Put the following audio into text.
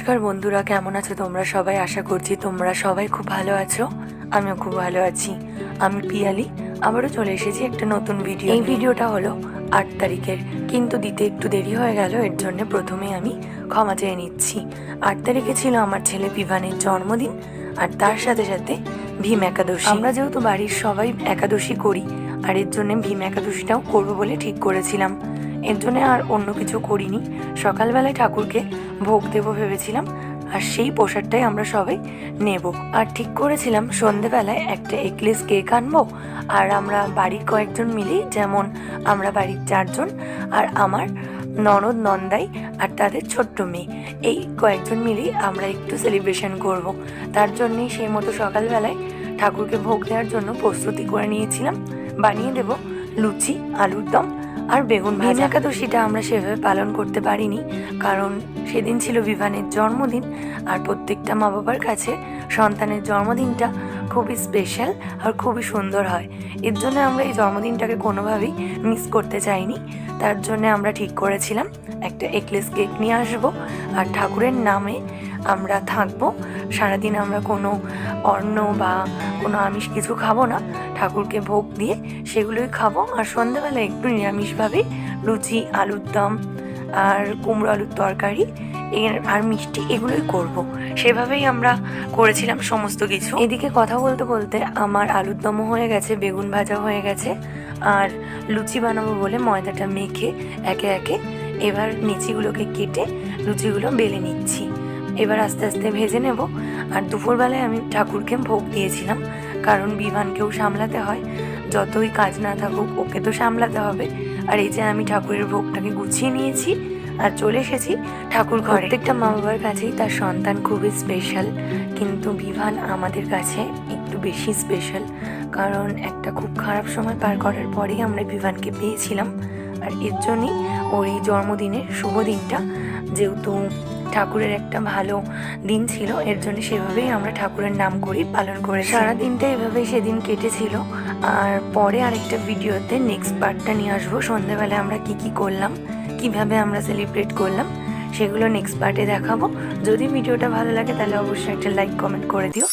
নমস্কার বন্ধুরা, কেমন আছো তোমরা সবাই? আশা করছি তোমরা সবাই খুব ভালো আছো। আমিও খুব ভালো আছি। আমি পিয়ালি, আবারও চলে এসেছি একটা নতুন ভিডিও। এই ভিডিওটা হলো 8 তারিখের, কিন্তু দিতে একটু দেরি হয়ে গেল। এর জন্য প্রথমে আমি ক্ষমা চেয়ে নিচ্ছি। 8 তারিখে ছিল আমার ছেলে বিভানের জন্মদিন, আর তার সাথে সাথে ভীম একাদশী। আমরা যেহেতু বাড়ির সবাই একাদশী করি, আর এর জন্য ভীম একাদশীটাও করবো বলে ঠিক করেছিলাম। এর জন্য আর অন্য কিছু করিনি। সকালবেলায় ঠাকুরকে ভোগ দেবো ভেবেছিলাম, আর সেই প্রসাদটাই আমরা সবাই নেব। আর ঠিক করেছিলাম সন্ধেবেলায় একটা এগলেস কেক আনবো, আর আমরা বাড়ির কয়েকজন মিলেই, যেমন আমরা বাড়ির 4 জন আর আমার ননদ নন্দাই আর তাদের ছোট্ট মেয়ে, এই কয়েকজন মিলেই আমরা একটু সেলিব্রেশন করব। তার জন্যই সেই মতো সকালবেলায় ঠাকুরকে ভোগ দেওয়ার জন্য প্রস্তুতি করে নিয়েছিলাম। বানিয়ে দেব লুচি, আলুর দম আর বেগুন ভাজা। একাদশীটা আমরা সেভাবে পালন করতে পারিনি, কারণ সেদিন ছিল বিভানের জন্মদিন, আর প্রত্যেকটা মা বাবার কাছে সন্তানের জন্মদিনটা খুবই স্পেশাল আর খুবই সুন্দর হয়। এর জন্য আমরা এই জন্মদিনটাকে কোনোভাবেই মিস করতে চাইনি। তার জন্য আমরা ঠিক করেছিলাম একটা এগলেস কেক নিয়ে আসবো, আর ঠাকুরের নামে আমরা থাকবো। সারাদিন আমরা কোনো অন্ন বা কোনো আমিষ কিছু খাবো না, ঠাকুরকে ভোগ দিয়ে সেগুলোই খাবো। আর সন্ধ্যাবেলা একটু নিরামিষভাবে লুচি, আলুর দম আর কুমড়ো আলুর তরকারি আর মিষ্টি এগুলোই করব। সেভাবেই আমরা করেছিলাম সমস্ত কিছু। এদিকে কথা বলতে বলতে আমার আলুর দমও হয়ে গেছে, বেগুন ভাজা হয়ে গেছে, আর লুচি বানাবো বলে ময়দাটা মেখে একে একে এবার নিচিগুলোকে কেটে লুচিগুলো বেলে নিচ্ছি। এবার আস্তে আস্তে ভেজে নেব। আর দুপুরবেলায় আমি ঠাকুরকে ভোগ দিয়েছিলাম, কারণ বিভানকেও সামলাতে হয়, যতই কাজ না থাকুক ওকে তো সামলাতে হবে। আর এই যে আমি ঠাকুরের ভোগটাকে গুছিয়ে নিয়েছি আর চলে এসেছি ঠাকুর ঘরে। প্রত্যেকটা মা বাবার কাছেই তার সন্তান খুবই স্পেশাল, কিন্তু বিভান আমাদের কাছে একটু বেশি স্পেশাল, কারণ একটা খুব খারাপ সময় পার করার পরেই আমরা বিভানকে পেয়েছিলাম। আর এর জন্যই ওর এই জন্মদিনের শুভ দিনটা, যেহেতু ঠাকুরের একটা ভালো দিন ছিল, এর জন্য সেভাবেই আমরা ঠাকুরের নাম করি পালন করে। সারা দিনটা এভাবেই সেদিন কেটেছিল। আর পরে আরেকটা ভিডিওতে নেক্সট পার্টটা নিয়ে আসবো। সন্ধ্যাবেলায় আমরা কি করলাম, কিভাবে আমরা সেলিব্রেট করলাম, সেগুলো নেক্সট পার্টে দেখাবো। যদি ভিডিওটা ভালো লাগে তাহলে অবশ্যই একটা লাইক কমেন্ট করে দিও।